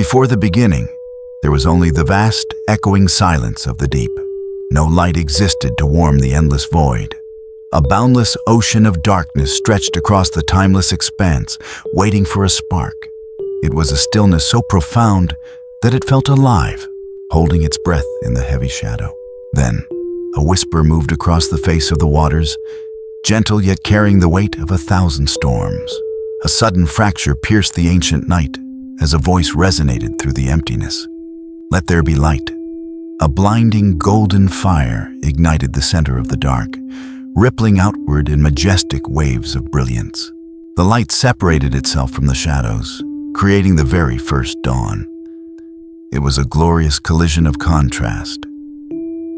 Before the beginning, there was only the vast, echoing silence of the deep. No light existed to warm the endless void. A boundless ocean of darkness stretched across the timeless expanse, waiting for a spark. It was a stillness so profound that it felt alive, holding its breath in the heavy shadow. Then, a whisper moved across the face of the waters, gentle yet carrying the weight of 1,000 storms. A sudden fracture pierced the ancient night as a voice resonated through the emptiness. "Let there be light." A blinding golden fire ignited the center of the dark, rippling outward in majestic waves of brilliance. The light separated itself from the shadows, creating the very first dawn. It was a glorious collision of contrast,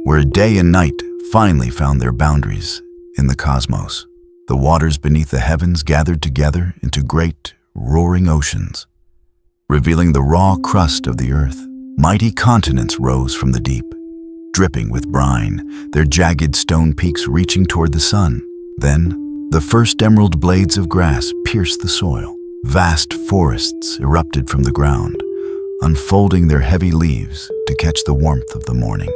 where day and night finally found their boundaries in the cosmos. The waters beneath the heavens gathered together into great, roaring oceans, revealing the raw crust of the earth. Mighty continents rose from the deep, dripping with brine, their jagged stone peaks reaching toward the sun. Then, the first emerald blades of grass pierced the soil. Vast forests erupted from the ground, unfolding their heavy leaves to catch the warmth of the morning.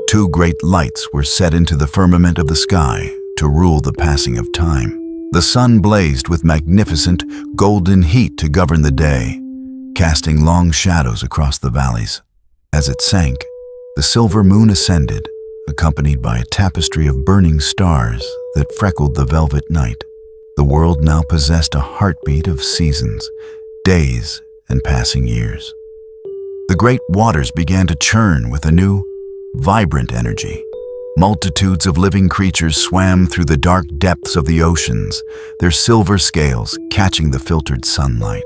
Two great lights were set into the firmament of the sky to rule the passing of time. The sun blazed with magnificent, golden heat to govern the day, casting long shadows across the valleys. As it sank, the silver moon ascended, accompanied by a tapestry of burning stars that freckled the velvet night. The world now possessed a heartbeat of seasons, days, and passing years. The great waters began to churn with a new, vibrant energy. Multitudes of living creatures swam through the dark depths of the oceans, their silver scales catching the filtered sunlight.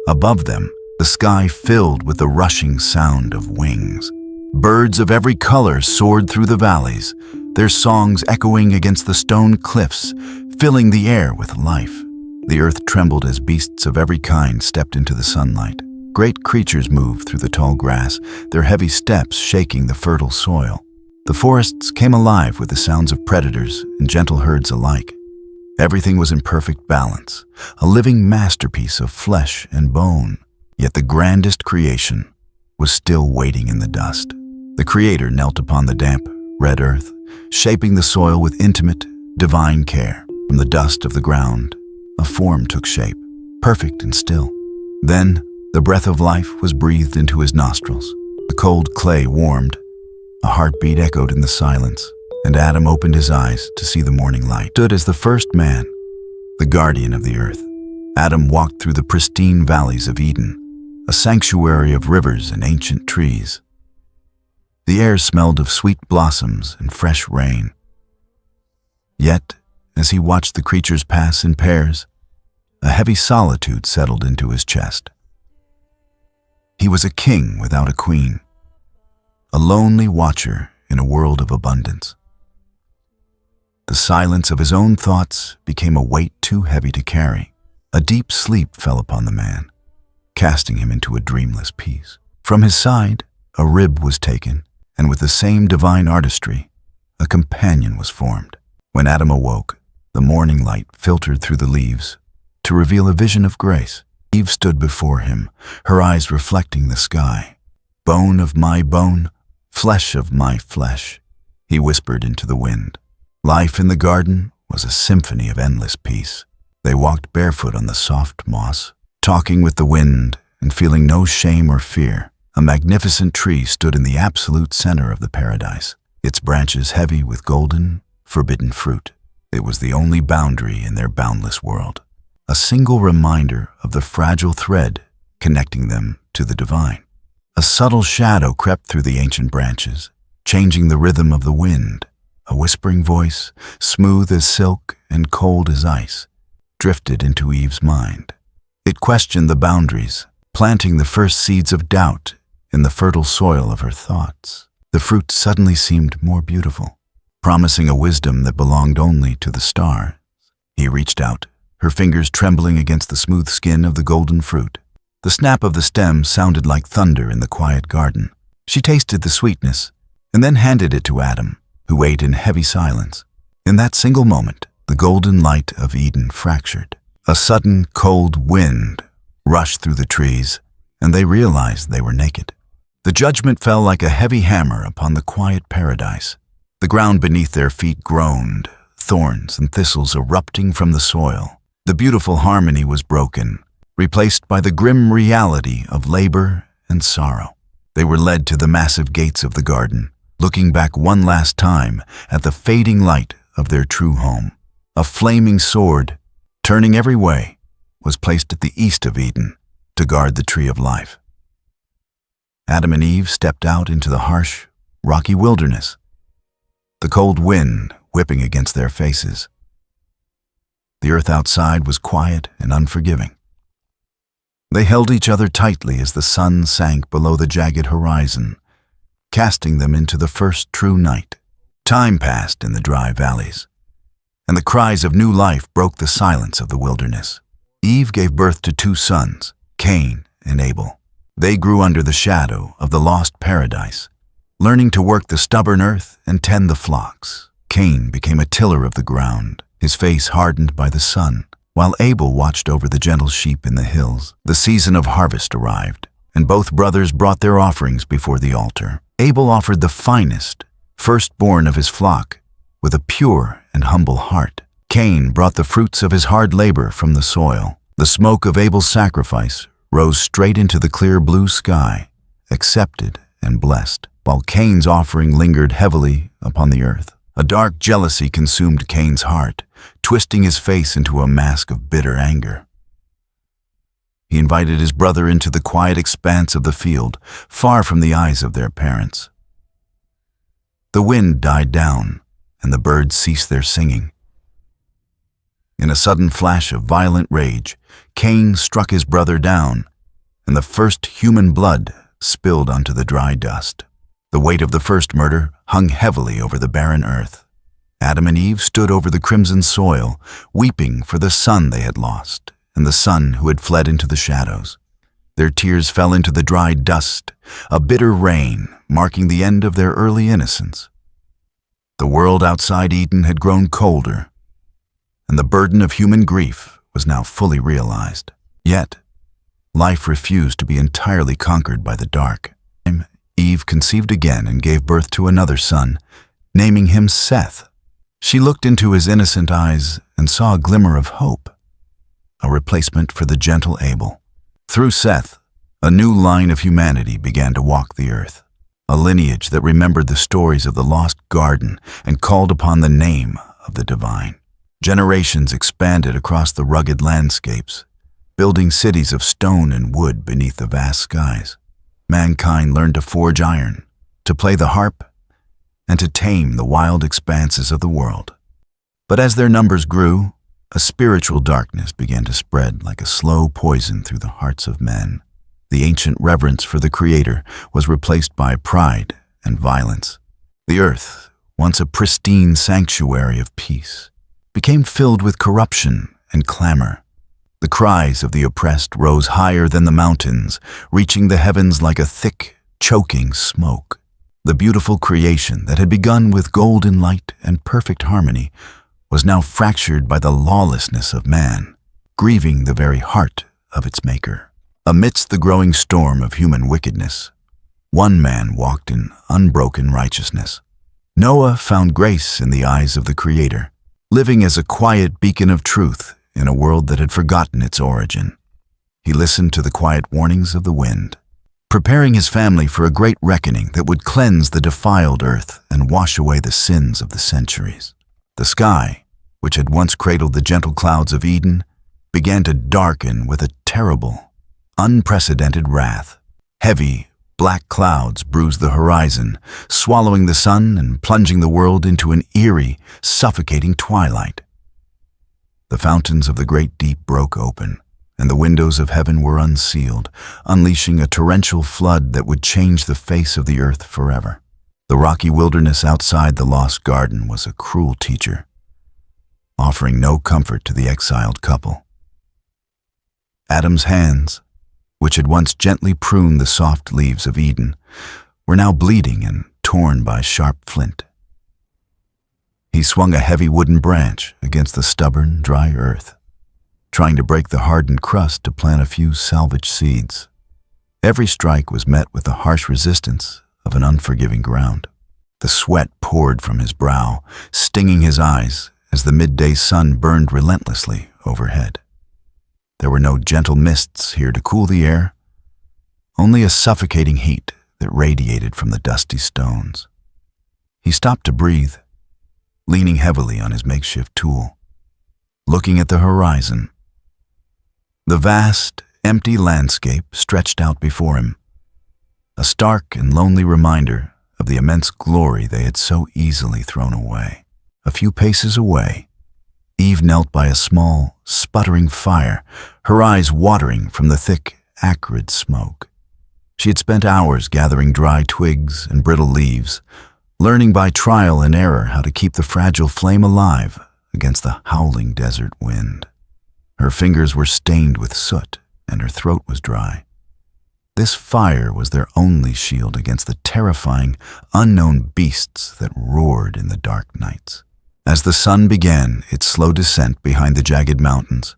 Above them, the sky filled with the rushing sound of wings. Birds of every color soared through the valleys, their songs echoing against the stone cliffs, filling the air with life. The earth trembled as beasts of every kind stepped into the sunlight. Great creatures moved through the tall grass, their heavy steps shaking the fertile soil. The forests came alive with the sounds of predators and gentle herds alike. Everything was in perfect balance, a living masterpiece of flesh and bone. Yet the grandest creation was still waiting in the dust. The Creator knelt upon the damp, red earth, shaping the soil with intimate, divine care. From the dust of the ground, a form took shape, perfect and still. Then, the breath of life was breathed into his nostrils. The cold clay warmed, a heartbeat echoed in the silence, and Adam opened his eyes to see the morning light. Stood as the first man, the guardian of the earth. Adam walked through the pristine valleys of Eden, a sanctuary of rivers and ancient trees. The air smelled of sweet blossoms and fresh rain. Yet, as he watched the creatures pass in pairs, a heavy solitude settled into his chest. He was a king without a queen, a lonely watcher in a world of abundance. The silence of his own thoughts became a weight too heavy to carry. A deep sleep fell upon the man, casting him into a dreamless peace. From his side, a rib was taken, and with the same divine artistry, a companion was formed. When Adam awoke, the morning light filtered through the leaves to reveal a vision of grace. Eve stood before him, her eyes reflecting the sky. "Bone of my bone, flesh of my flesh," he whispered into the wind. Life in the garden was a symphony of endless peace. They walked barefoot on the soft moss, talking with the wind and feeling no shame or fear. A magnificent tree stood in the absolute center of the paradise, its branches heavy with golden, forbidden fruit. It was the only boundary in their boundless world, a single reminder of the fragile thread connecting them to the divine. A subtle shadow crept through the ancient branches, changing the rhythm of the wind. A whispering voice, smooth as silk and cold as ice, drifted into Eve's mind. It questioned the boundaries, planting the first seeds of doubt in the fertile soil of her thoughts. The fruit suddenly seemed more beautiful, promising a wisdom that belonged only to the stars. He reached out, her fingers trembling against the smooth skin of the golden fruit. The snap of the stem sounded like thunder in the quiet garden. She tasted the sweetness, and then handed it to Adam, who ate in heavy silence. In that single moment, the golden light of Eden fractured. A sudden, cold wind rushed through the trees, and they realized they were naked. The judgment fell like a heavy hammer upon the quiet paradise. The ground beneath their feet groaned, thorns and thistles erupting from the soil. The beautiful harmony was broken, replaced by the grim reality of labor and sorrow. They were led to the massive gates of the garden, looking back one last time at the fading light of their true home. A flaming sword, turning every way, was placed at the east of Eden to guard the tree of life. Adam and Eve stepped out into the harsh, rocky wilderness, the cold wind whipping against their faces. The earth outside was quiet and unforgiving. They held each other tightly as the sun sank below the jagged horizon, casting them into the first true night. Time passed in the dry valleys, and the cries of new life broke the silence of the wilderness. Eve gave birth to 2 sons, Cain and Abel. They grew under the shadow of the lost paradise, learning to work the stubborn earth and tend the flocks. Cain became a tiller of the ground, his face hardened by the sun, while Abel watched over the gentle sheep in the hills. The season of harvest arrived, and both brothers brought their offerings before the altar. Abel offered the finest, firstborn of his flock, with a pure and humble heart. Cain brought the fruits of his hard labor from the soil. The smoke of Abel's sacrifice rose straight into the clear blue sky, accepted and blessed, while Cain's offering lingered heavily upon the earth. A dark jealousy consumed Cain's heart, twisting his face into a mask of bitter anger. He invited his brother into the quiet expanse of the field, far from the eyes of their parents. The wind died down, and the birds ceased their singing. In a sudden flash of violent rage, Cain struck his brother down, and the first human blood spilled onto the dry dust. The weight of the first murder hung heavily over the barren earth. Adam and Eve stood over the crimson soil, weeping for the son they had lost, and the son who had fled into the shadows. Their tears fell into the dry dust, a bitter rain marking the end of their early innocence. The world outside Eden had grown colder, and the burden of human grief was now fully realized. Yet, life refused to be entirely conquered by the dark. Eve conceived again and gave birth to another son, naming him Seth. She looked into his innocent eyes and saw a glimmer of hope, a replacement for the gentle Abel. Through Seth, a new line of humanity began to walk the earth, a lineage that remembered the stories of the lost garden and called upon the name of the divine. Generations expanded across the rugged landscapes, building cities of stone and wood beneath the vast skies. Mankind learned to forge iron, to play the harp, and to tame the wild expanses of the world. But as their numbers grew, a spiritual darkness began to spread like a slow poison through the hearts of men. The ancient reverence for the Creator was replaced by pride and violence. The earth, once a pristine sanctuary of peace, became filled with corruption and clamor. The cries of the oppressed rose higher than the mountains, reaching the heavens like a thick, choking smoke. The beautiful creation that had begun with golden light and perfect harmony was now fractured by the lawlessness of man, grieving the very heart of its maker. Amidst the growing storm of human wickedness, one man walked in unbroken righteousness. Noah found grace in the eyes of the Creator, living as a quiet beacon of truth in a world that had forgotten its origin. He listened to the quiet warnings of the wind, preparing his family for a great reckoning that would cleanse the defiled earth and wash away the sins of the centuries. The sky, which had once cradled the gentle clouds of Eden, began to darken with a terrible, unprecedented wrath. Heavy, black clouds bruised the horizon, swallowing the sun and plunging the world into an eerie, suffocating twilight. The fountains of the great deep broke open, and the windows of heaven were unsealed, unleashing a torrential flood that would change the face of the earth forever. The rocky wilderness outside the lost garden was a cruel teacher, offering no comfort to the exiled couple. Adam's hands, which had once gently pruned the soft leaves of Eden, were now bleeding and torn by sharp flint. He swung a heavy wooden branch against the stubborn, dry earth, trying to break the hardened crust to plant a few salvage seeds. Every strike was met with the harsh resistance of an unforgiving ground. The sweat poured from his brow, stinging his eyes as the midday sun burned relentlessly overhead. There were no gentle mists here to cool the air, only a suffocating heat that radiated from the dusty stones. He stopped to breathe, leaning heavily on his makeshift tool, looking at the horizon. The vast, empty landscape stretched out before him, a stark and lonely reminder of the immense glory they had so easily thrown away. A few paces away, Eve knelt by a small, sputtering fire, her eyes watering from the thick, acrid smoke. She had spent hours gathering dry twigs and brittle leaves, learning by trial and error how to keep the fragile flame alive against the howling desert wind. Her fingers were stained with soot, and her throat was dry. This fire was their only shield against the terrifying, unknown beasts that roared in the dark nights. As the sun began its slow descent behind the jagged mountains,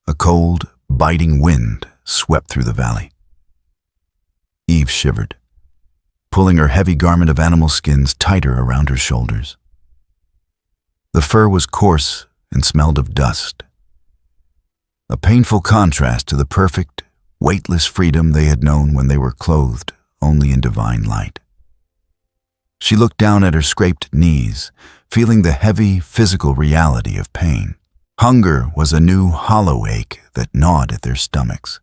a cold, biting wind swept through the valley. Eve shivered, pulling her heavy garment of animal skins tighter around her shoulders. The fur was coarse and smelled of dust, a painful contrast to the perfect, weightless freedom they had known when they were clothed only in divine light. She looked down at her scraped knees, feeling the heavy physical reality of pain. Hunger was a new hollow ache that gnawed at their stomachs,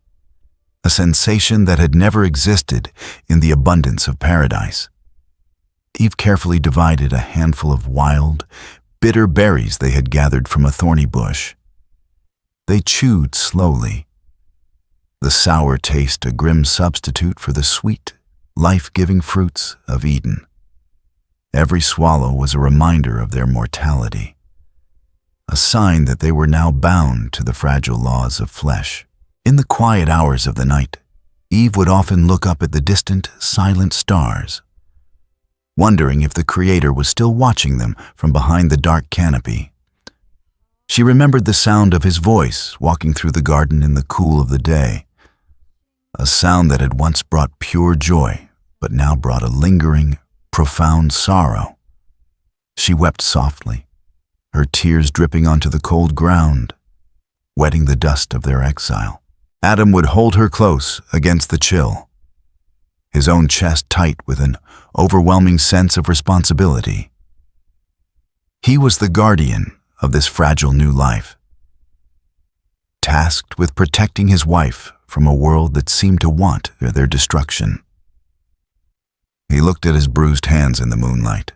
a sensation that had never existed in the abundance of paradise. Eve carefully divided a handful of wild, bitter berries they had gathered from a thorny bush. They chewed slowly, the sour taste a grim substitute for the sweet, life-giving fruits of Eden. Every swallow was a reminder of their mortality, a sign that they were now bound to the fragile laws of flesh. In the quiet hours of the night, Eve would often look up at the distant, silent stars, wondering if the Creator was still watching them from behind the dark canopy. She remembered the sound of his voice walking through the garden in the cool of the day, a sound that had once brought pure joy, but now brought a lingering, profound sorrow. She wept softly, her tears dripping onto the cold ground, wetting the dust of their exile. Adam would hold her close against the chill, his own chest tight with an overwhelming sense of responsibility. He was the guardian of this fragile new life, tasked with protecting his wife from a world that seemed to want their destruction. He looked at his bruised hands in the moonlight,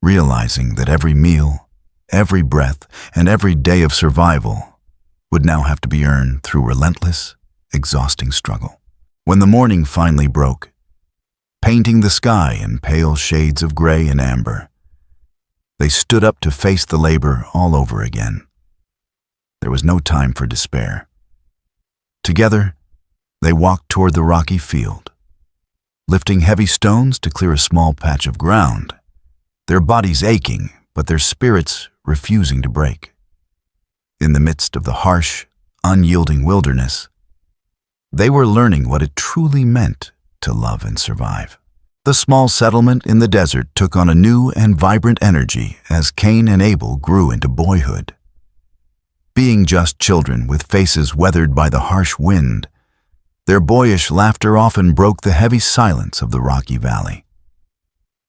realizing that every meal, every breath, and every day of survival would now have to be earned through relentless, exhausting struggle. When the morning finally broke, painting the sky in pale shades of gray and amber, they stood up to face the labor all over again. There was no time for despair. Together, they walked toward the rocky field, lifting heavy stones to clear a small patch of ground, their bodies aching, but their spirits refusing to break. In the midst of the harsh, unyielding wilderness, they were learning what it truly meant to love and survive. The small settlement in the desert took on a new and vibrant energy as Cain and Abel grew into boyhood. Being just children with faces weathered by the harsh wind, their boyish laughter often broke the heavy silence of the rocky valley.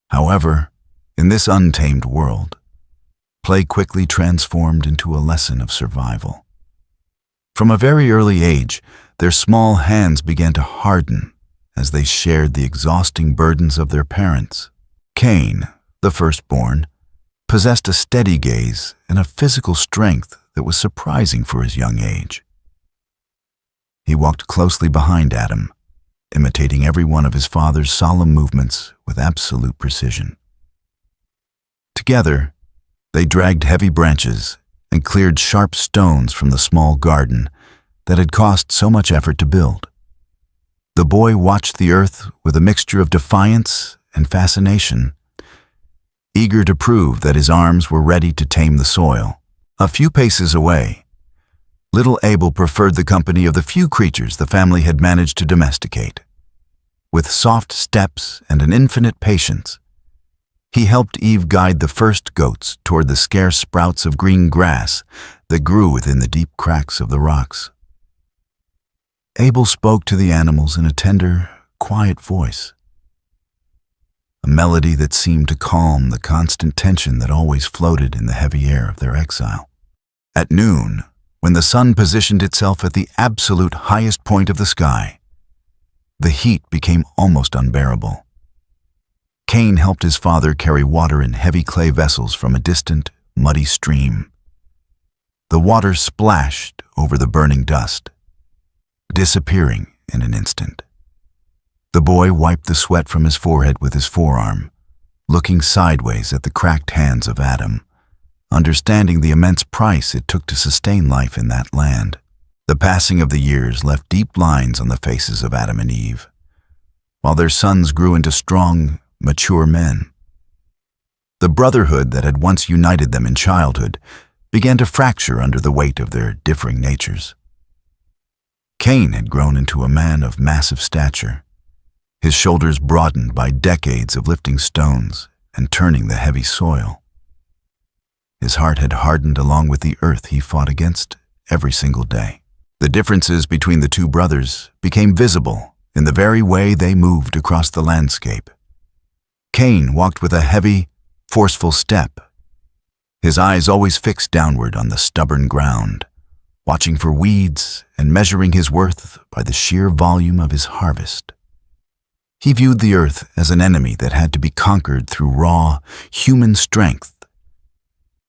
However, in this untamed world, play quickly transformed into a lesson of survival. From a very early age, their small hands began to harden as they shared the exhausting burdens of their parents. Cain, the firstborn, possessed a steady gaze and a physical strength that was surprising for his young age. He walked closely behind Adam, imitating every one of his father's solemn movements with absolute precision. Together, they dragged heavy branches and cleared sharp stones from the small garden that had cost so much effort to build. The boy watched the earth with a mixture of defiance and fascination, eager to prove that his arms were ready to tame the soil. A few paces away, Little Abel preferred the company of the few creatures the family had managed to domesticate. With soft steps and an infinite patience, he helped Eve guide the first goats toward the scarce sprouts of green grass that grew within the deep cracks of the rocks. Abel spoke to the animals in a tender, quiet voice, a melody that seemed to calm the constant tension that always floated in the heavy air of their exile. At noon, when the sun positioned itself at the absolute highest point of the sky, the heat became almost unbearable. Cain helped his father carry water in heavy clay vessels from a distant, muddy stream. The water splashed over the burning dust, disappearing in an instant. The boy wiped the sweat from his forehead with his forearm, looking sideways at the cracked hands of Adam, understanding the immense price it took to sustain life in that land. The passing of the years left deep lines on the faces of Adam and Eve, while their sons grew into strong, mature men. The brotherhood that had once united them in childhood began to fracture under the weight of their differing natures. Cain had grown into a man of massive stature, his shoulders broadened by decades of lifting stones and turning the heavy soil. His heart had hardened along with the earth he fought against every single day. The differences between the two brothers became visible in the very way they moved across the landscape. Cain walked with a heavy, forceful step, his eyes always fixed downward on the stubborn ground, watching for weeds and measuring his worth by the sheer volume of his harvest. He viewed the earth as an enemy that had to be conquered through raw, human strength,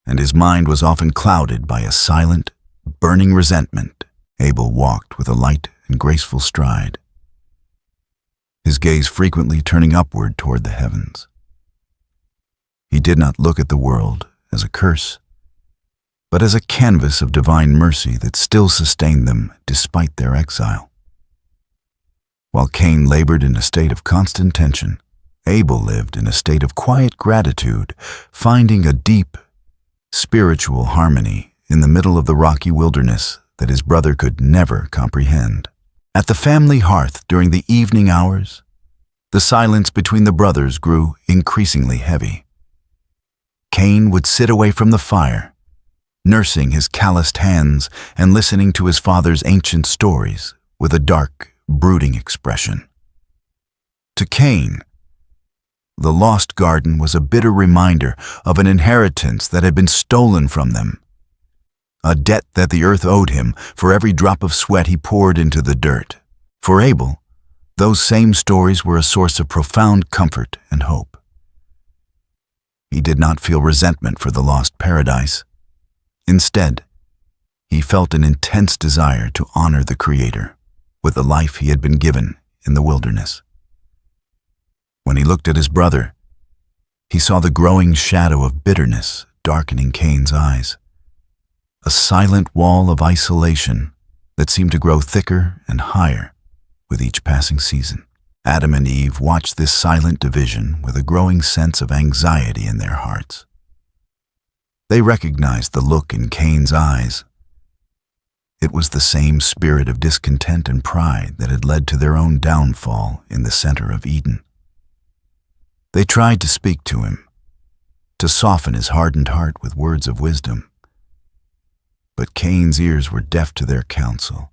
and his mind was often clouded by a silent, burning resentment. Abel walked with a light and graceful stride, his gaze frequently turning upward toward the heavens. He did not look at the world as a curse, but as a canvas of divine mercy that still sustained them despite their exile. While Cain labored in a state of constant tension, Abel lived in a state of quiet gratitude, finding a deep, spiritual harmony in the middle of the rocky wilderness that his brother could never comprehend. At the family hearth during the evening hours, the silence between the brothers grew increasingly heavy. Cain would sit away from the fire, nursing his calloused hands and listening to his father's ancient stories with a dark, brooding expression. To Cain, the lost garden was a bitter reminder of an inheritance that had been stolen from them, a debt that the earth owed him for every drop of sweat he poured into the dirt. For Abel, those same stories were a source of profound comfort and hope. He did not feel resentment for the lost paradise. Instead, he felt an intense desire to honor the Creator with the life he had been given in the wilderness. When he looked at his brother, he saw the growing shadow of bitterness darkening Cain's eyes, a silent wall of isolation that seemed to grow thicker and higher with each passing season. Adam and Eve watched this silent division with a growing sense of anxiety in their hearts. They recognized the look in Cain's eyes. It was the same spirit of discontent and pride that had led to their own downfall in the center of Eden. They tried to speak to him, to soften his hardened heart with words of wisdom. But Cain's ears were deaf to their counsel,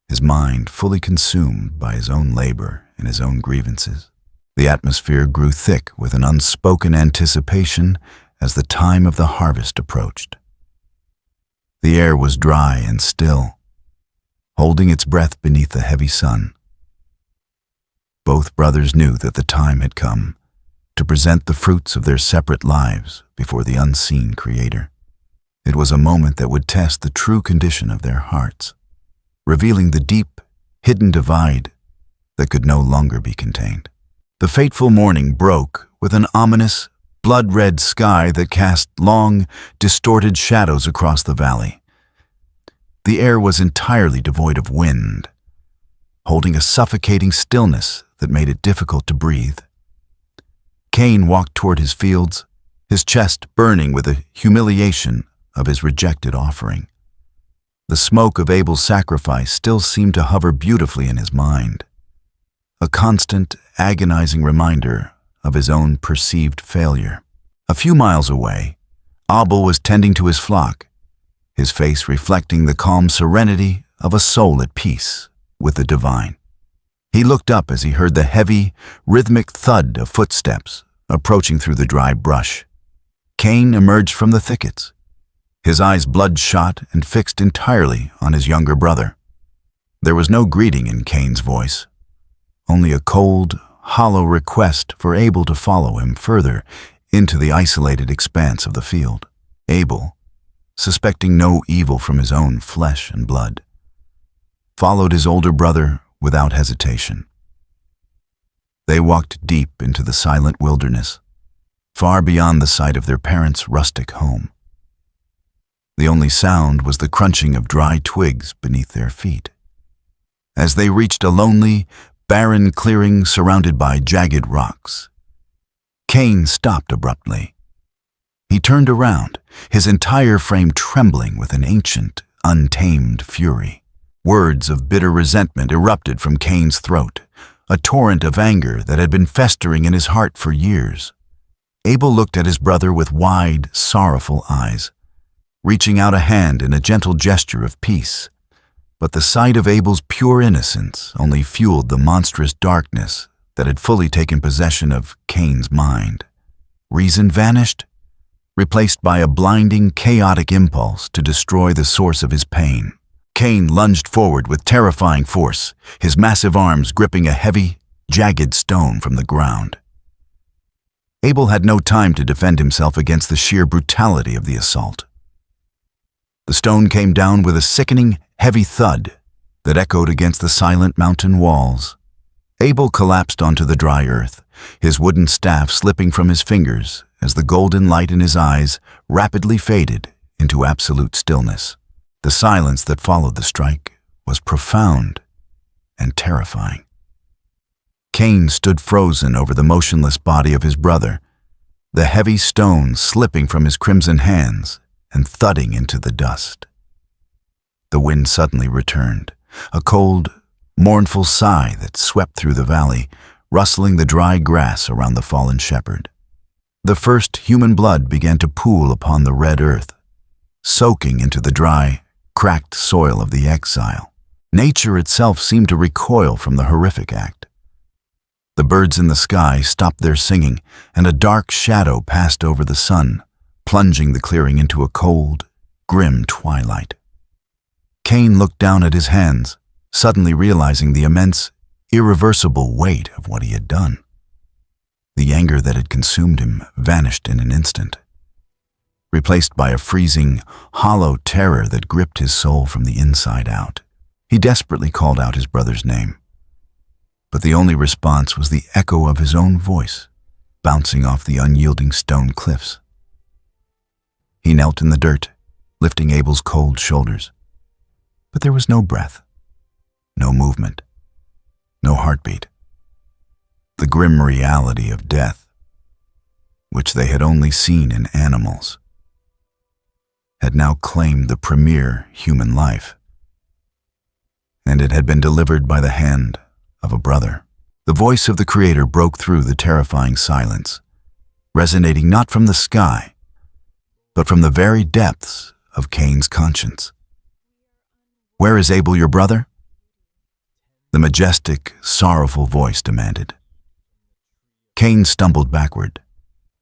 his mind fully consumed by his own labor and his own grievances. The atmosphere grew thick with an unspoken anticipation as the time of the harvest approached. The air was dry and still, holding its breath beneath the heavy sun. Both brothers knew that the time had come to present the fruits of their separate lives before the unseen Creator. It was a moment that would test the true condition of their hearts, revealing the deep, hidden divide that could no longer be contained. The fateful morning broke with an ominous, blood-red sky that cast long, distorted shadows across the valley. The air was entirely devoid of wind, holding a suffocating stillness that made it difficult to breathe. Cain walked toward his fields, his chest burning with the humiliation of his rejected offering. The smoke of Abel's sacrifice still seemed to hover beautifully in his mind, a constant, agonizing reminder of his own perceived failure. A few miles away, Abel was tending to his flock, his face reflecting the calm serenity of a soul at peace with the divine. He looked up as he heard the heavy, rhythmic thud of footsteps approaching through the dry brush. Cain emerged from the thickets, his eyes bloodshot and fixed entirely on his younger brother. There was no greeting in Cain's voice, only a cold, hollow request for Abel to follow him further into the isolated expanse of the field. Abel, suspecting no evil from his own flesh and blood, followed his older brother without hesitation. They walked deep into the silent wilderness, far beyond the sight of their parents' rustic home. The only sound was the crunching of dry twigs beneath their feet. As they reached a lonely, barren clearing surrounded by jagged rocks, Cain stopped abruptly. He turned around, his entire frame trembling with an ancient, untamed fury. Words of bitter resentment erupted from Cain's throat, a torrent of anger that had been festering in his heart for years. Abel looked at his brother with wide, sorrowful eyes, reaching out a hand in a gentle gesture of peace. But the sight of Abel's pure innocence only fueled the monstrous darkness that had fully taken possession of Cain's mind. Reason vanished, replaced by a blinding, chaotic impulse to destroy the source of his pain. Cain lunged forward with terrifying force, his massive arms gripping a heavy, jagged stone from the ground. Abel had no time to defend himself against the sheer brutality of the assault. The stone came down with a sickening, heavy thud that echoed against the silent mountain walls. Abel collapsed onto the dry earth, his wooden staff slipping from his fingers as the golden light in his eyes rapidly faded into absolute stillness. The silence that followed the strike was profound and terrifying. Cain stood frozen over the motionless body of his brother, the heavy stone slipping from his crimson hands and thudding into the dust. The wind suddenly returned, a cold, mournful sigh that swept through the valley, rustling the dry grass around the fallen shepherd. The first human blood began to pool upon the red earth, soaking into the dry, cracked soil of the exile. Nature itself seemed to recoil from the horrific act. The birds in the sky stopped their singing, and a dark shadow passed over the sun, plunging the clearing into a cold, grim twilight. Cain looked down at his hands, suddenly realizing the immense, irreversible weight of what he had done. The anger that had consumed him vanished in an instant, replaced by a freezing, hollow terror that gripped his soul from the inside out. He desperately called out his brother's name, but the only response was the echo of his own voice, bouncing off the unyielding stone cliffs. He knelt in the dirt, lifting Abel's cold shoulders, but there was no breath, no movement, no heartbeat. The grim reality of death, which they had only seen in animals, had now claimed the premier human life, and it had been delivered by the hand of a brother. The voice of the Creator broke through the terrifying silence, resonating not from the sky, but from the very depths of Cain's conscience. "Where is Abel, your brother?" The majestic, sorrowful voice demanded. Cain stumbled backward,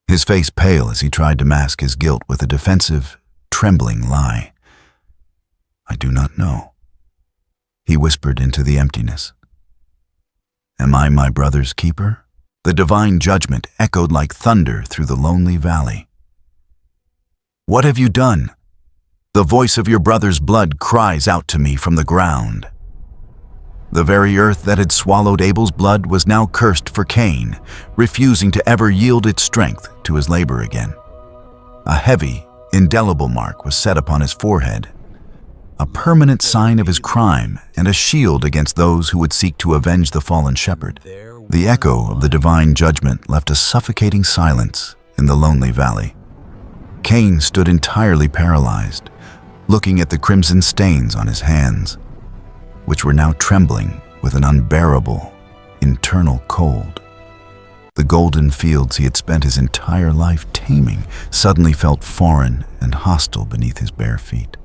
his face pale as he tried to mask his guilt with a defensive, trembling lie. "I do not know," he whispered into the emptiness. "Am I my brother's keeper?" The divine judgment echoed like thunder through the lonely valley. "What have you done? The voice of your brother's blood cries out to me from the ground." The very earth that had swallowed Abel's blood was now cursed for Cain, refusing to ever yield its strength to his labor again. A heavy, indelible mark was set upon his forehead, a permanent sign of his crime and a shield against those who would seek to avenge the fallen shepherd. The echo of the divine judgment left a suffocating silence in the lonely valley. Cain stood entirely paralyzed, looking at the crimson stains on his hands, which were now trembling with an unbearable internal cold. The golden fields he had spent his entire life taming suddenly felt foreign and hostile beneath his bare feet.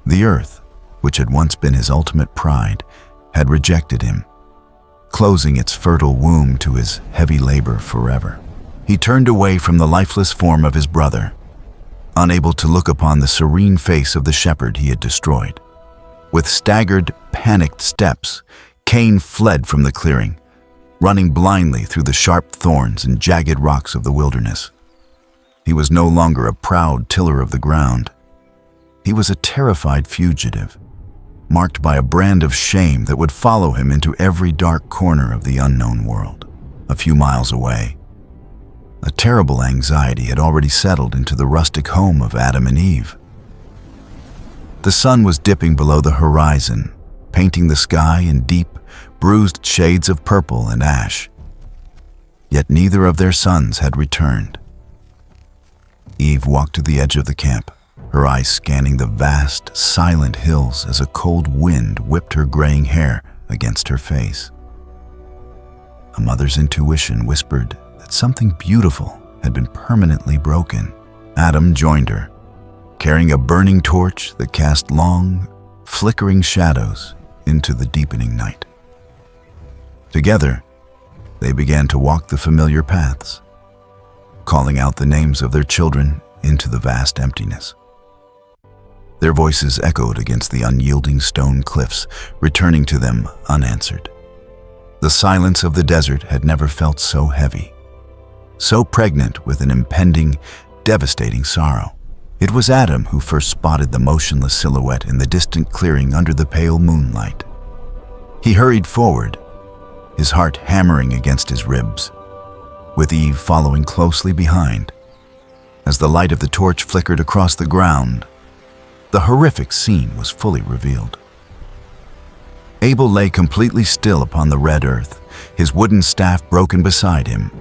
The earth, which had once been his ultimate pride, had rejected him, closing its fertile womb to his heavy labor forever. He turned away from the lifeless form of his brother, unable to look upon the serene face of the shepherd he had destroyed. With staggered, panicked steps, Cain fled from the clearing, running blindly through the sharp thorns and jagged rocks of the wilderness. He was no longer a proud tiller of the ground. He was a terrified fugitive, marked by a brand of shame that would follow him into every dark corner of the unknown world. A few miles away, a terrible anxiety had already settled into the rustic home of Adam and Eve. The sun was dipping below the horizon, painting the sky in deep, bruised shades of purple and ash. Yet neither of their sons had returned. Eve walked to the edge of the camp, her eyes scanning the vast, silent hills as a cold wind whipped her graying hair against her face. A mother's intuition whispered that something beautiful had been permanently broken. Adam joined her, carrying a burning torch that cast long, flickering shadows into the deepening night. Together, they began to walk the familiar paths, calling out the names of their children into the vast emptiness. Their voices echoed against the unyielding stone cliffs, returning to them unanswered. The silence of the desert had never felt so heavy, so pregnant with an impending, devastating sorrow. It was Adam who first spotted the motionless silhouette in the distant clearing under the pale moonlight. He hurried forward, his heart hammering against his ribs, with Eve following closely behind. As the light of the torch flickered across the ground, the horrific scene was fully revealed. Abel lay completely still upon the red earth, his wooden staff broken beside him,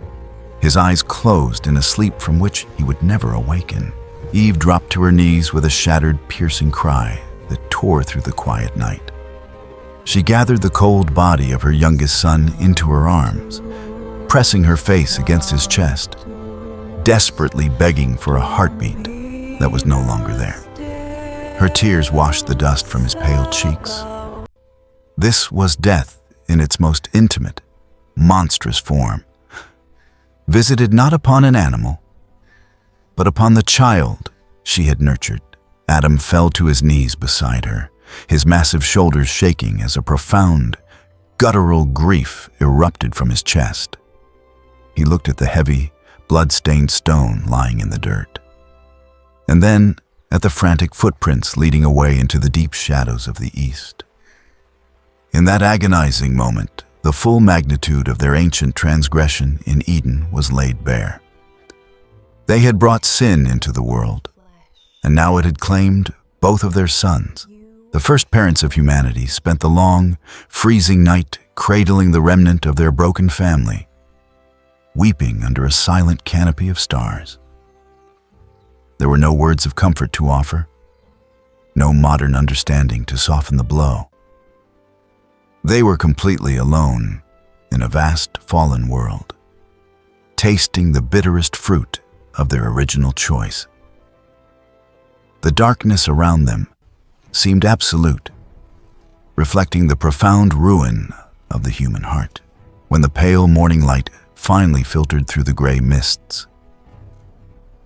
his eyes closed in a sleep from which he would never awaken. Eve dropped to her knees with a shattered, piercing cry that tore through the quiet night. She gathered the cold body of her youngest son into her arms, pressing her face against his chest, desperately begging for a heartbeat that was no longer there. Her tears washed the dust from his pale cheeks. This was death in its most intimate, monstrous form, visited not upon an animal, but upon the child she had nurtured. Adam fell to his knees beside her, his massive shoulders shaking as a profound, guttural grief erupted from his chest. He looked at the heavy, blood-stained stone lying in the dirt, and then at the frantic footprints leading away into the deep shadows of the east. In that agonizing moment, the full magnitude of their ancient transgression in Eden was laid bare. They had brought sin into the world, and now it had claimed both of their sons. The first parents of humanity spent the long, freezing night cradling the remnant of their broken family, weeping under a silent canopy of stars. There were no words of comfort to offer, no modern understanding to soften the blow. They were completely alone in a vast fallen world, tasting the bitterest fruit of their original choice. The darkness around them seemed absolute, reflecting the profound ruin of the human heart. When the pale morning light finally filtered through the gray mists,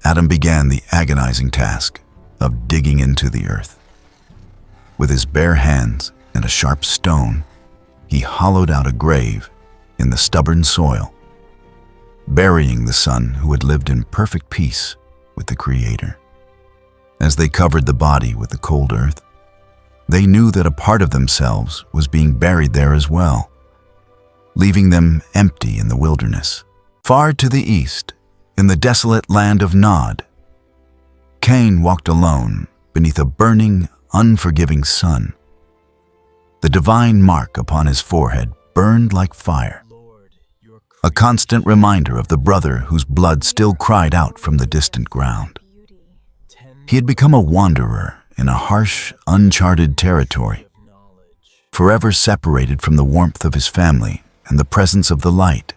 Adam began the agonizing task of digging into the earth. With his bare hands and a sharp stone, he hollowed out a grave in the stubborn soil, burying the son who had lived in perfect peace with the Creator. As they covered the body with the cold earth, they knew that a part of themselves was being buried there as well, leaving them empty in the wilderness. Far to the east, in the desolate land of Nod, Cain walked alone beneath a burning, unforgiving sun. The divine mark upon his forehead burned like fire, a constant reminder of the brother whose blood still cried out from the distant ground. He had become a wanderer in a harsh, uncharted territory, forever separated from the warmth of his family and the presence of the light,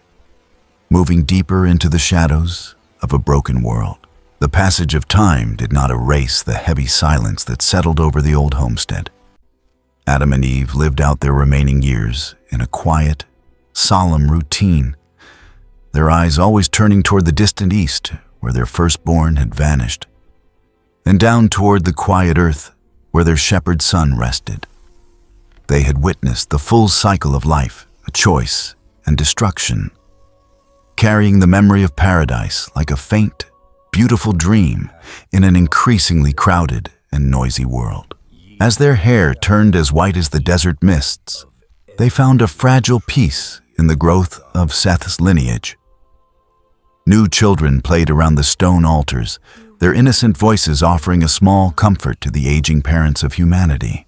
moving deeper into the shadows of a broken world. The passage of time did not erase the heavy silence that settled over the old homestead. Adam and Eve lived out their remaining years in a quiet, solemn routine, their eyes always turning toward the distant east, where their firstborn had vanished, and down toward the quiet earth, where their shepherd son rested. They had witnessed the full cycle of life, a choice and destruction, carrying the memory of paradise like a faint, beautiful dream in an increasingly crowded and noisy world. As their hair turned as white as the desert mists, they found a fragile peace in the growth of Seth's lineage. New children played around the stone altars, their innocent voices offering a small comfort to the aging parents of humanity.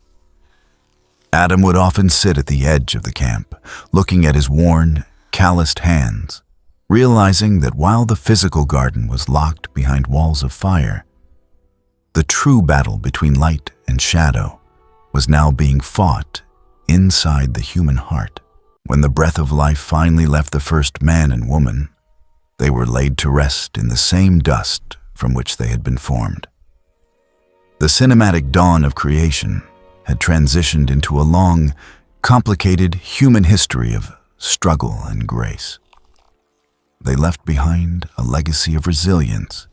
Adam would often sit at the edge of the camp, looking at his worn, calloused hands, realizing that while the physical garden was locked behind walls of fire, the true battle between light and shadow was now being fought inside the human heart. When the breath of life finally left the first man and woman, they were laid to rest in the same dust from which they had been formed. The cinematic dawn of creation had transitioned into a long, complicated human history of struggle and grace. They left behind a legacy of resilience,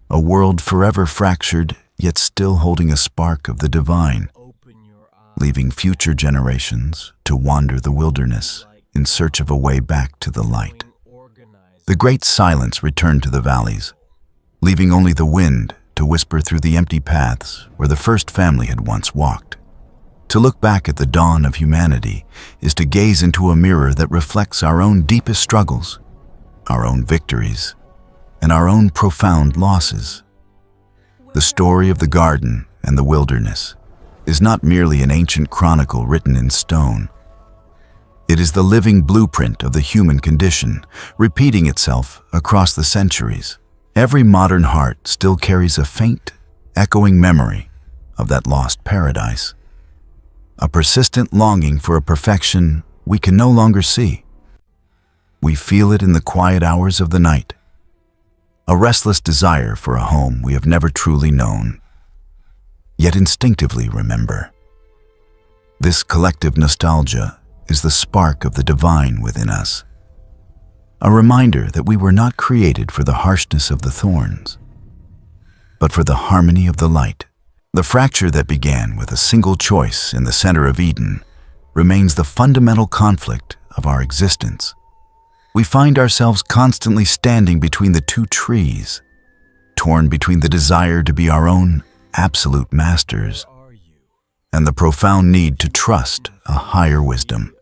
a world forever fractured yet still holding a spark of the divine, leaving future generations to wander the wilderness in search of a way back to the light. The great silence returned to the valleys, leaving only the wind to whisper through the empty paths where the first family had once walked. To look back at the dawn of humanity is to gaze into a mirror that reflects our own deepest struggles, our own victories, and our own profound losses. The story of the garden and the wilderness is not merely an ancient chronicle written in stone. It is the living blueprint of the human condition, repeating itself across the centuries. Every modern heart still carries a faint, echoing memory of that lost paradise, a persistent longing for a perfection we can no longer see. We feel it in the quiet hours of the night, a restless desire for a home we have never truly known, yet instinctively remember. This collective nostalgia is the spark of the divine within us, a reminder that we were not created for the harshness of the thorns, but for the harmony of the light. The fracture that began with a single choice in the center of Eden remains the fundamental conflict of our existence. We find ourselves constantly standing between the two trees, torn between the desire to be our own absolute masters and the profound need to trust a higher wisdom.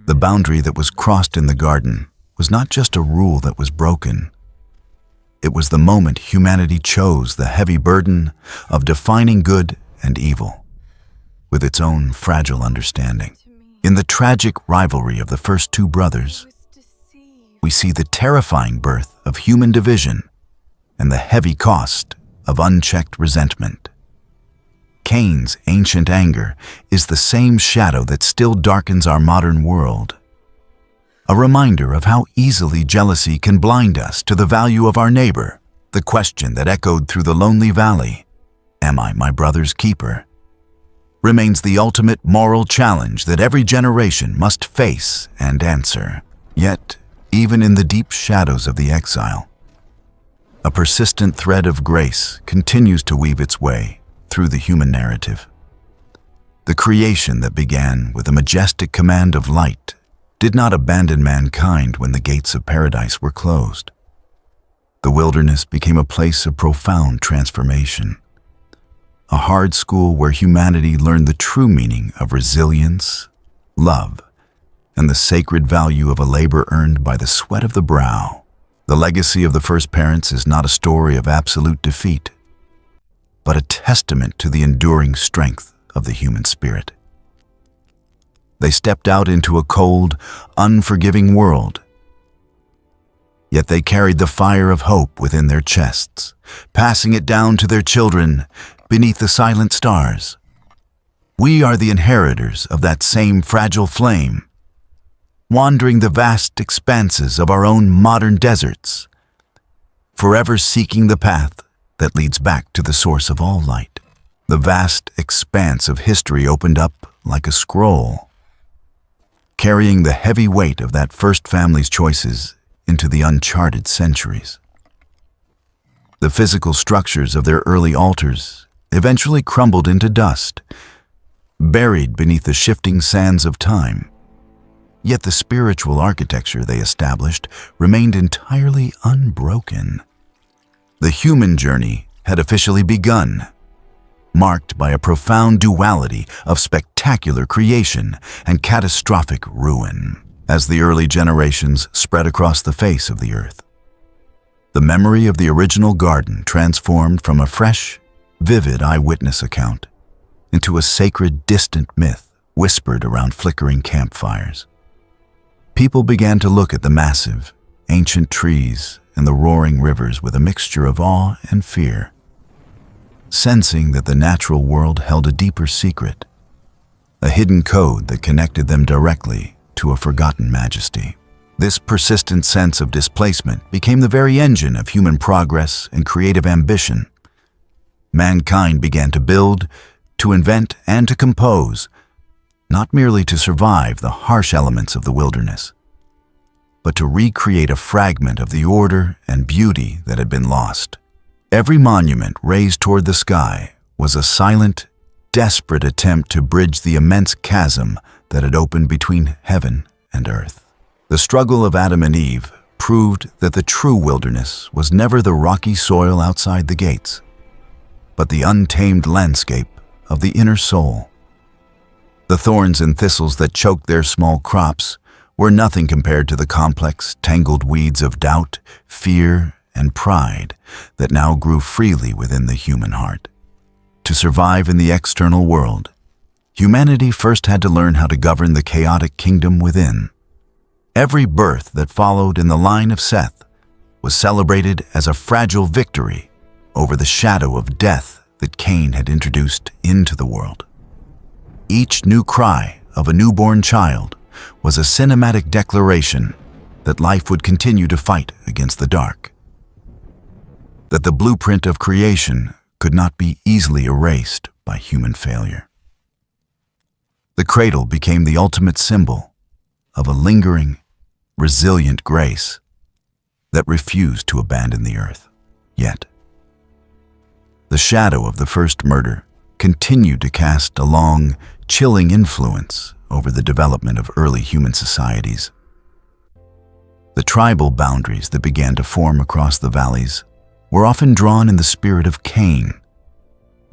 The boundary that was crossed in the garden was not just a rule that was broken. It was the moment humanity chose the heavy burden of defining good and evil, with its own fragile understanding. In the tragic rivalry of the first two brothers, we see the terrifying birth of human division and the heavy cost of unchecked resentment. Cain's ancient anger is the same shadow that still darkens our modern world, a reminder of how easily jealousy can blind us to the value of our neighbor. The question that echoed through the lonely valley, "Am I my brother's keeper?" remains the ultimate moral challenge that every generation must face and answer. Yet, even in the deep shadows of the exile, a persistent thread of grace continues to weave its way through the human narrative. The creation that began with a majestic command of light did not abandon mankind when the gates of paradise were closed. The wilderness became a place of profound transformation, a hard school where humanity learned the true meaning of resilience, love, and the sacred value of a labor earned by the sweat of the brow. The legacy of the first parents is not a story of absolute defeat, but a testament to the enduring strength of the human spirit. They stepped out into a cold, unforgiving world, Yet they carried the fire of hope within their chests, passing it down to their children beneath the silent stars. We are the inheritors of that same fragile flame, wandering the vast expanses of our own modern deserts, forever seeking the path that leads back to the source of all light. The vast expanse of history opened up like a scroll, carrying the heavy weight of that first family's choices into the uncharted centuries. The physical structures of their early altars eventually crumbled into dust, buried beneath the shifting sands of time. Yet the spiritual architecture they established remained entirely unbroken. The human journey had officially begun, marked by a profound duality of spectacular creation and catastrophic ruin. As the early generations spread across the face of the earth, the memory of the original garden transformed from a fresh, vivid eyewitness account into a sacred, distant myth whispered around flickering campfires. People began to look at the massive, ancient trees and the roaring rivers with a mixture of awe and fear, sensing that the natural world held a deeper secret, a hidden code that connected them directly to a forgotten majesty. This persistent sense of displacement became the very engine of human progress and creative ambition. Mankind began to build, to invent, and to compose, not merely to survive the harsh elements of the wilderness, but to recreate a fragment of the order and beauty that had been lost. Every monument raised toward the sky was a silent, desperate attempt to bridge the immense chasm that had opened between heaven and earth. The struggle of Adam and Eve proved that the true wilderness was never the rocky soil outside the gates, but the untamed landscape of the inner soul. The thorns and thistles that choked their small crops were nothing compared to the complex, tangled weeds of doubt, fear, and pride that now grew freely within the human heart. To survive in the external world, humanity first had to learn how to govern the chaotic kingdom within. Every birth that followed in the line of Seth was celebrated as a fragile victory over the shadow of death that Cain had introduced into the world. Each new cry of a newborn child was a cinematic declaration that life would continue to fight against the dark, that the blueprint of creation could not be easily erased by human failure. The cradle became the ultimate symbol of a lingering, resilient grace that refused to abandon the earth. Yet, the shadow of the first murder continued to cast a long, chilling influence over the development of early human societies. The tribal boundaries that began to form across the valleys were often drawn in the spirit of Cain,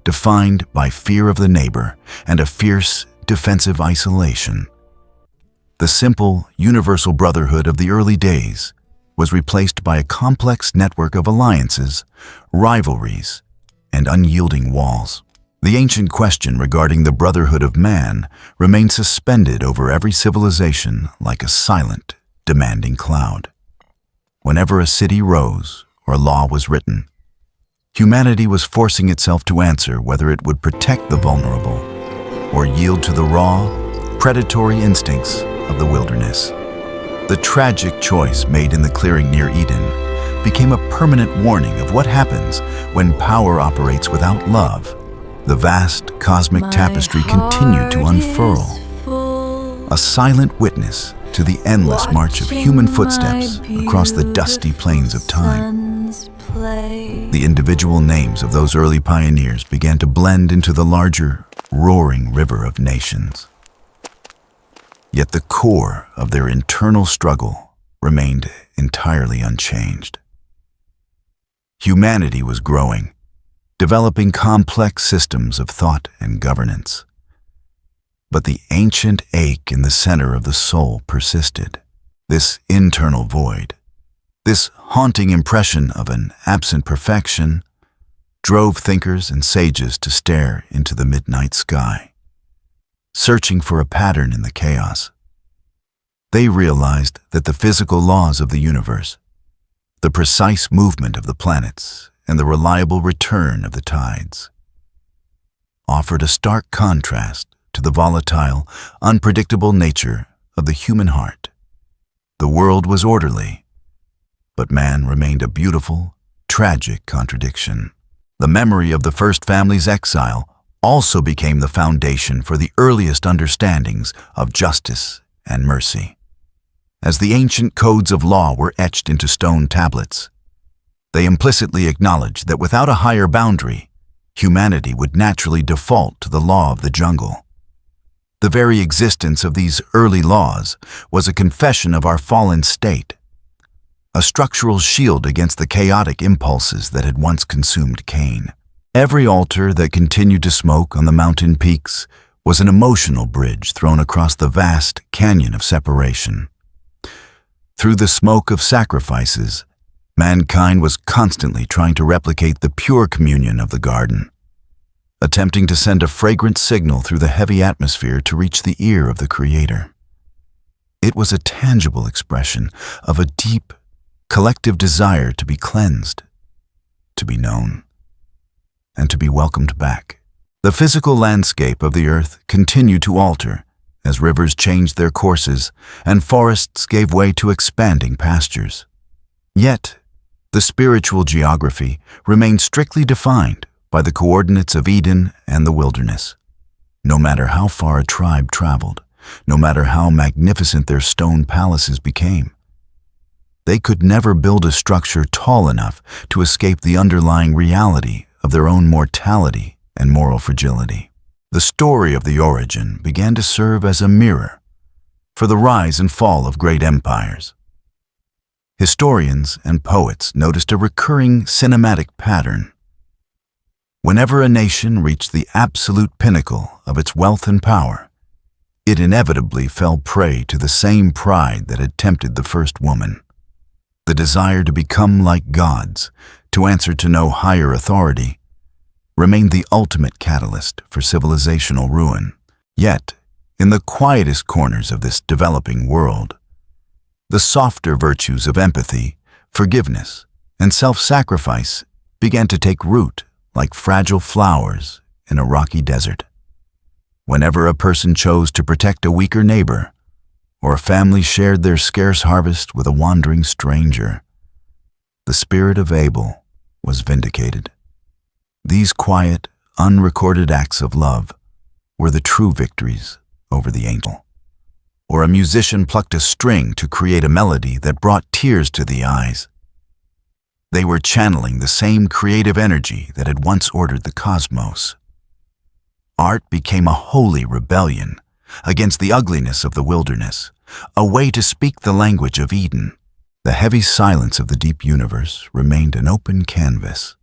defined by fear of the neighbor and a fierce, defensive isolation. The simple, universal brotherhood of the early days was replaced by a complex network of alliances, rivalries, and unyielding walls. The ancient question regarding the brotherhood of man remained suspended over every civilization like a silent, demanding cloud. Whenever a city rose or a law was written, humanity was forcing itself to answer whether it would protect the vulnerable or yield to the raw, predatory instincts of the wilderness. The tragic choice made in the clearing near Eden became a permanent warning of what happens when power operates without love. The vast cosmic tapestry continued to unfurl, a silent witness to the endless march of human footsteps across the dusty plains of time. The individual names of those early pioneers began to blend into the larger, roaring river of nations. Yet the core of their internal struggle remained entirely unchanged. Humanity was growing, developing complex systems of thought and governance. But the ancient ache in the center of the soul persisted. This internal void, this haunting impression of an absent perfection, drove thinkers and sages to stare into the midnight sky, searching for a pattern in the chaos. They realized that the physical laws of the universe, the precise movement of the planets, and the reliable return of the tides offered a stark contrast to the volatile, unpredictable nature of the human heart. The world was orderly, but man remained a beautiful, tragic contradiction. The memory of the first family's exile also became the foundation for the earliest understandings of justice and mercy. As the ancient codes of law were etched into stone tablets, they implicitly acknowledged that without a higher boundary, humanity would naturally default to the law of the jungle. The very existence of these early laws was a confession of our fallen state, a structural shield against the chaotic impulses that had once consumed Cain. Every altar that continued to smoke on the mountain peaks was an emotional bridge thrown across the vast canyon of separation. Through the smoke of sacrifices, mankind was constantly trying to replicate the pure communion of the garden, attempting to send a fragrant signal through the heavy atmosphere to reach the ear of the Creator. It was a tangible expression of a deep, collective desire to be cleansed, to be known, and to be welcomed back. The physical landscape of the earth continued to alter as rivers changed their courses and forests gave way to expanding pastures. Yet, the spiritual geography remained strictly defined by the coordinates of Eden and the wilderness. No matter how far a tribe traveled, no matter how magnificent their stone palaces became, they could never build a structure tall enough to escape the underlying reality of their own mortality and moral fragility. The story of the origin began to serve as a mirror for the rise and fall of great empires. Historians and poets noticed a recurring cinematic pattern. Whenever a nation reached the absolute pinnacle of its wealth and power, it inevitably fell prey to the same pride that had tempted the first woman. The desire to become like gods, to answer to no higher authority, remained the ultimate catalyst for civilizational ruin. Yet, in the quietest corners of this developing world, the softer virtues of empathy, forgiveness, and self-sacrifice began to take root like fragile flowers in a rocky desert. Whenever a person chose to protect a weaker neighbor, or a family shared their scarce harvest with a wandering stranger, the spirit of Abel was vindicated. These quiet, unrecorded acts of love were the true victories over the angel. Or a musician plucked a string to create a melody that brought tears to the eyes. They were channeling the same creative energy that had once ordered the cosmos. Art became a holy rebellion against the ugliness of the wilderness, a way to speak the language of Eden. The heavy silence of the deep universe remained an open canvas,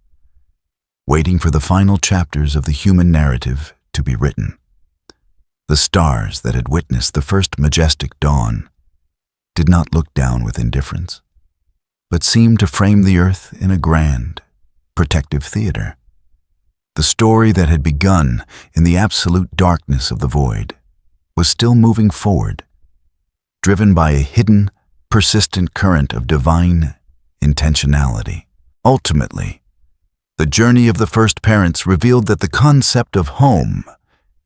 waiting for the final chapters of the human narrative to be written. The stars that had witnessed the first majestic dawn did not look down with indifference, but seemed to frame the earth in a grand, protective theater. The story that had begun in the absolute darkness of the void was still moving forward, driven by a hidden, persistent current of divine intentionality. Ultimately, the journey of the first parents revealed that the concept of home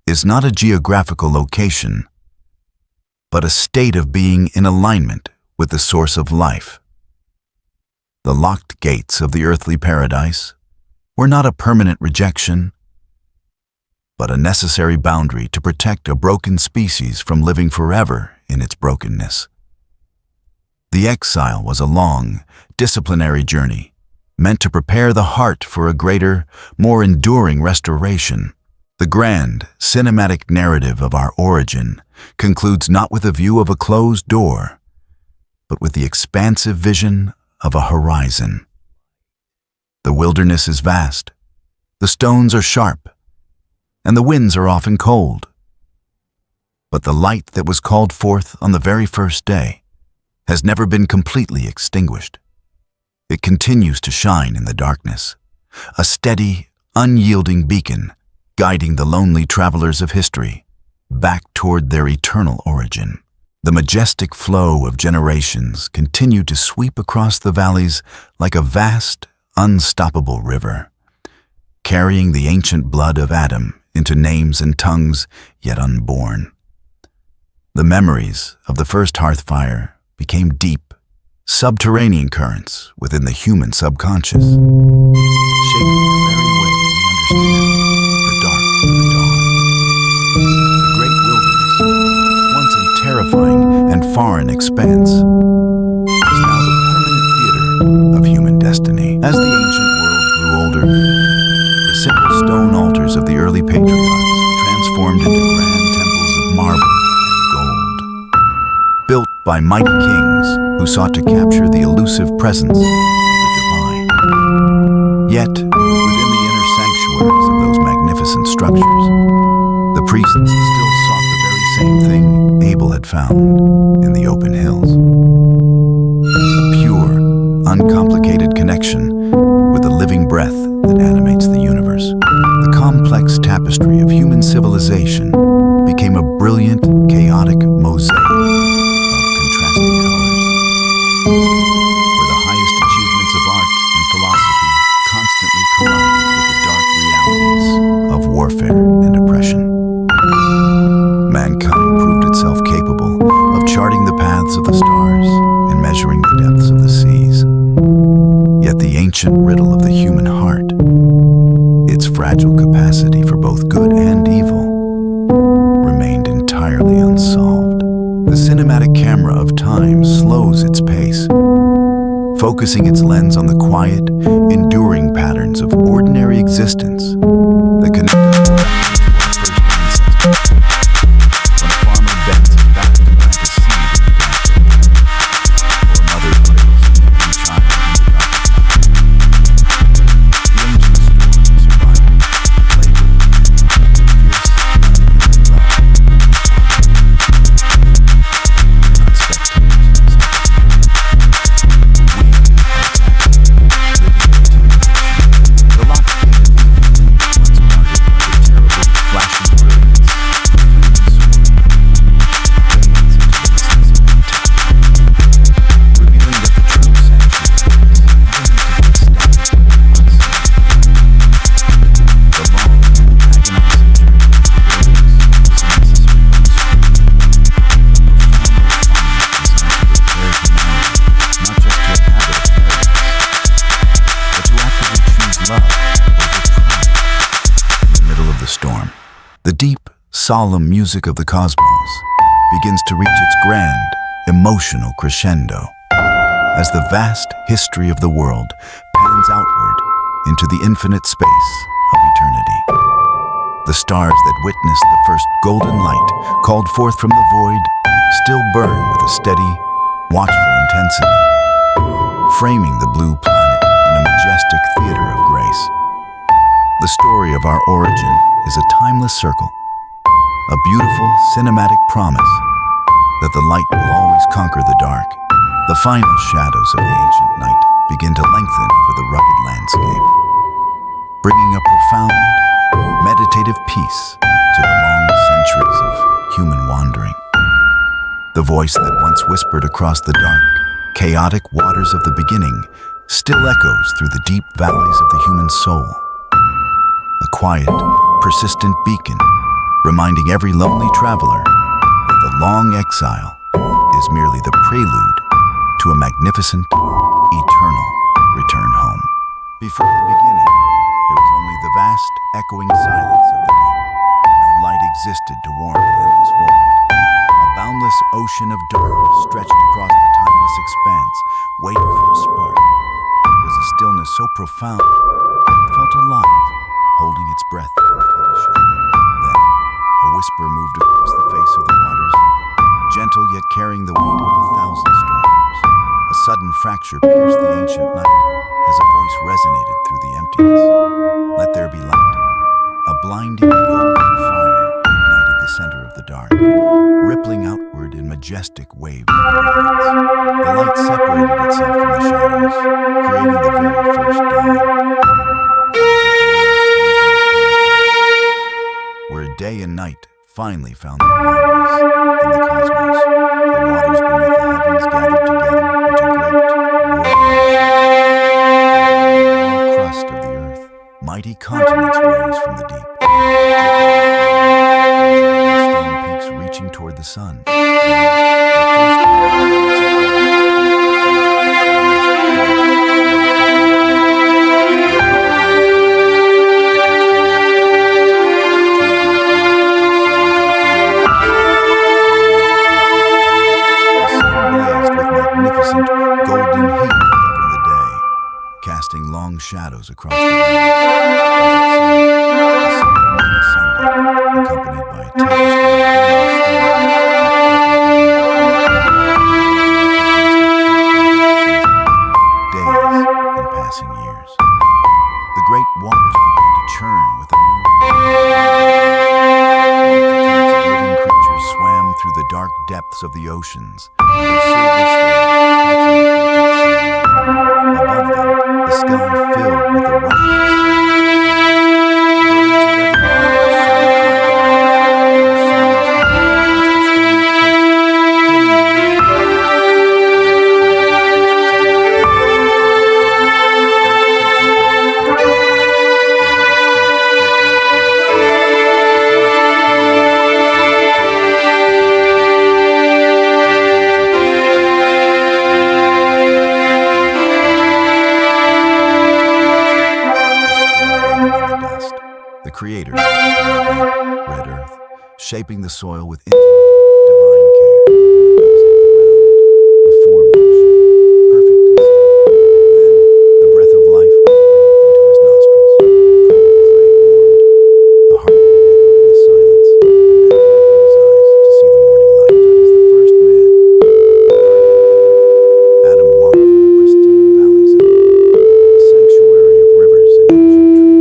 is not a geographical location, but a state of being in alignment with the source of life. The locked gates of the earthly paradise were not a permanent rejection, but a necessary boundary to protect a broken species from living forever in its brokenness. The exile was a long, disciplinary journey, meant to prepare the heart for a greater, more enduring restoration. The grand, cinematic narrative of our origin concludes not with a view of a closed door, but with the expansive vision of a horizon. The wilderness is vast, the stones are sharp, and the winds are often cold. But the light that was called forth on the very first day has never been completely extinguished. It continues to shine in the darkness, a steady, unyielding beacon guiding the lonely travelers of history back toward their eternal origin. The majestic flow of generations continued to sweep across the valleys like a vast, unstoppable river, carrying the ancient blood of Adam into names and tongues yet unborn. The memories of the first hearth fire became deep, subterranean currents within the human subconscious, shaping the very way we understand the dark and the dawn. The great wilderness, once a terrifying and foreign expanse, is now the permanent theater of human destiny. As the ancient world grew older, the simple stone altars of the early patriarchs transformed into grand temples of marble and gold, built by mighty kings who sought to capture the elusive presence of the divine. Yet, within the inner sanctuaries of those magnificent structures, the priests still sought the very same thing Abel had found in the open hills: a pure, uncomplicated connection with the living breath that animates the universe. The complex tapestry of human civilization became a brilliant, chaotic mosaic of contrasting colors, where the highest achievements of art and philosophy constantly collided with the dark realities of warfare and oppression. Mankind proved itself capable of charting the paths of the stars and measuring the depths of the seas. Yet the ancient riddle of the human heart, its fragile capacity for both good and evil, remained entirely unsolved. The cinematic camera of time slows its pace, focusing its lens on the quiet, enduring patterns of ordinary existence that connect us back to our first ancestors. When a farmer bends his back to plant a seed in the desert, or a mother cradles a newborn child in the darkest night, the ancient story of survival, labor, and fierce human love. Not spectators in the the locked gate of Eden, once guarded by the terrible, flashing brilliance of the flaming sword, fades into the distance of night, revealing that the true sanctuary is never meant to be static, unseen. The long, agonizing journey through the wilderness was a necessary pursuit, a profound refinement designed to prepare humanity not just to inhabit a paradise, but to actively choose love over pride. In the middle of the storm, the deep, solemn music of the cosmos begins to reach its grand, emotional crescendo as the vast history of the world pans outward into the infinite space of eternity. The stars that witnessed the first golden light called forth from the void still burn with a steady, watchful intensity, framing the blue planet in a majestic theater of grace. The story of our origin is a timeless circle, a beautiful cinematic promise that the light will always conquer the dark. The final shadows of the ancient night begin to lengthen over the rugged landscape, bringing a profound, meditative peace to the long centuries of human wandering. The voice that once whispered across the dark, chaotic waters of the beginning still echoes through the deep valleys of the human soul. A quiet, persistent beacon, reminding every lonely traveler that the long exile is merely the prelude to a magnificent, eternal return home. Before the beginning, there was only the vast, echoing silence of the deep. No light existed to warm the endless void. A boundless ocean of darkness stretched across the timeless expanse, waiting for a spark. It was a stillness so profound that it felt alive, holding its breath in the heavy shadow. Then, a whisper moved across the face of the waters, gentle yet carrying the weight of 1,000 storms. A sudden fracture pierced the ancient night as a voice resonated through the emptiness. Let there be light. A blinding golden fire ignited the center of the dark, rippling outward in majestic waves of radiance. The light separated itself from the shadows, creating the very first dawn. Where day and night finally found their boundaries in the cosmos. mighty continents rose from the deep, stone peaks reaching toward the sun. Magnificent golden heat governed the day, casting long shadows across the valley. The sun descended, accompanied by a days and passing years. The great waters began to churn with a new multitudes of living creatures swam through the dark depths of the oceans. Above them, the sky filled with the the Creator, red earth, shaping the soil with intimate, divine care. The formed perfect and steady. Then the breath of life was breathed into his nostrils. Cold clay warmed. The heart echoed in the silence. And then he opened his eyes to see the morning light as the first man. Adam walked through the pristine valleys of a sanctuary of rivers and ancient trees.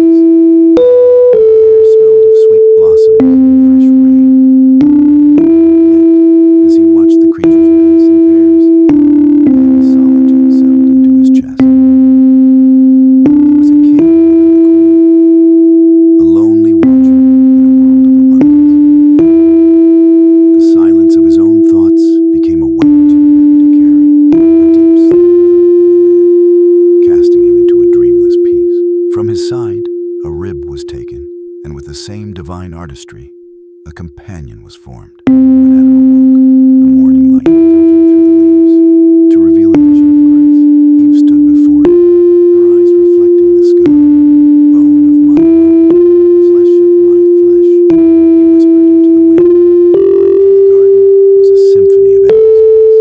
Same divine artistry, a companion was formed. When Adam awoke, the morning light filtered through the leaves to reveal a vision of grace. Eve stood before him, her eyes reflecting the sky. Bone of my bone, flesh of my flesh, he whispered into the wind. Life in the garden was a symphony of endless peace.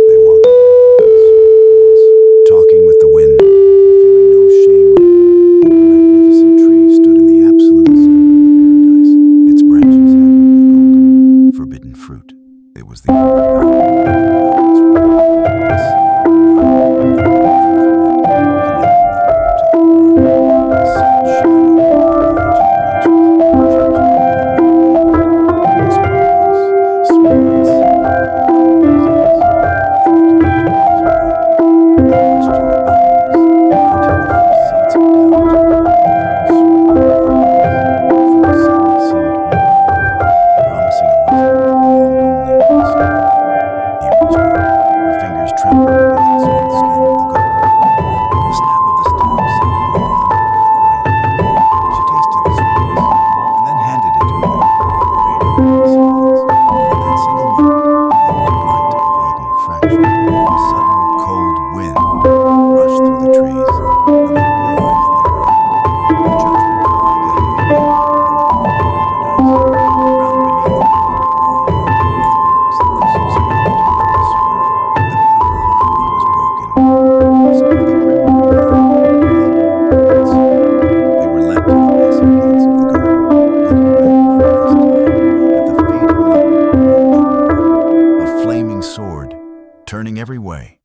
They walked barefoot on the soft moss, talking with the wind, feeling no shame or fear. A magnificent tree stood in the absolute center. Its branches heavy with golden, forbidden fruit. It was the turning every way.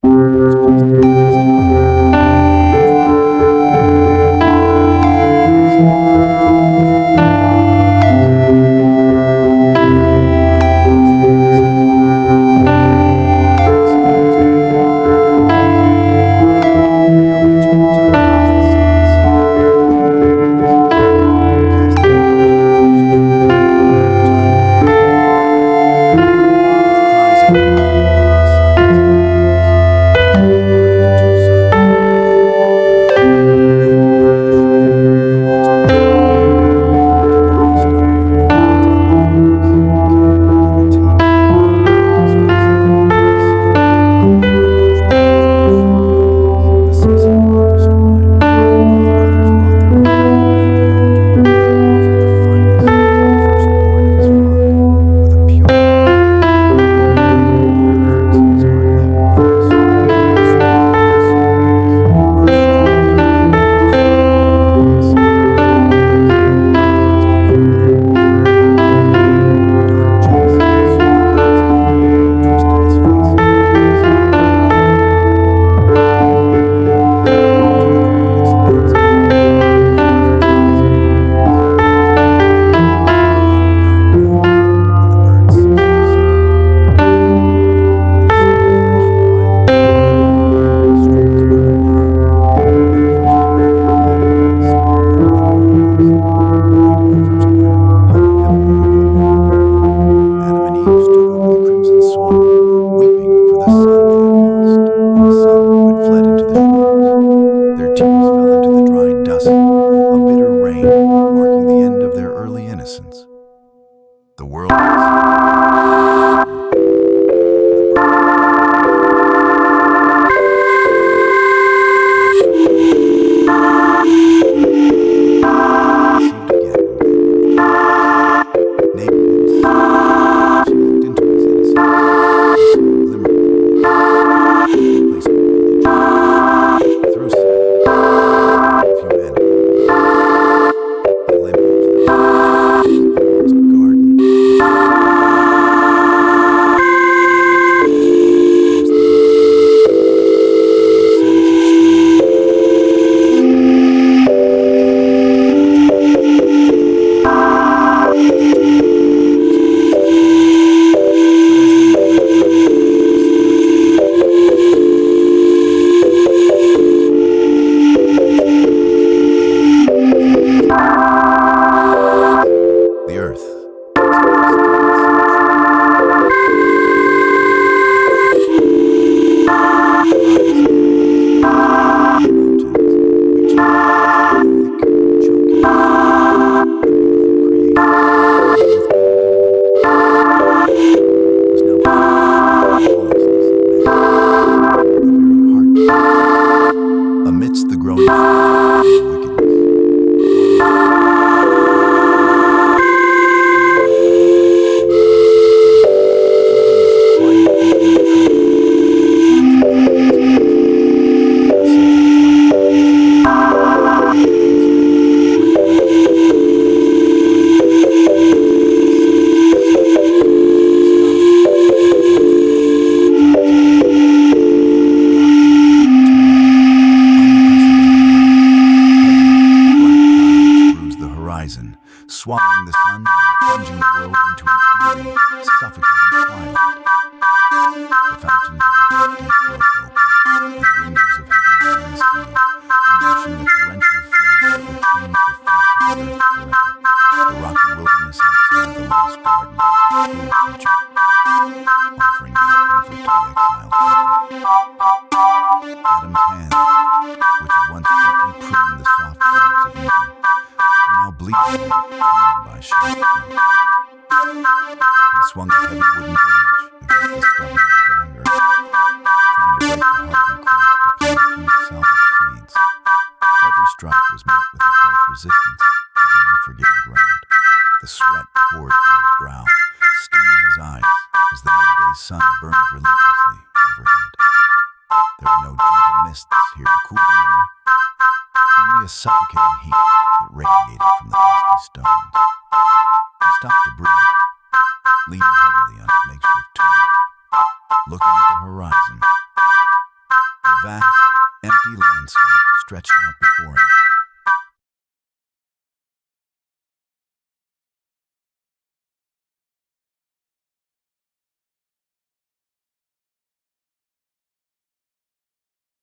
cord from his brow, stinging his eyes as the midday sun burned relentlessly overhead. There were no gentle mists here to cool the air, only a suffocating heat that radiated from the dusty stones. He stopped to breathe, leaning heavily on his makeshift tool, looking at the horizon. The vast, empty landscape stretched out before him,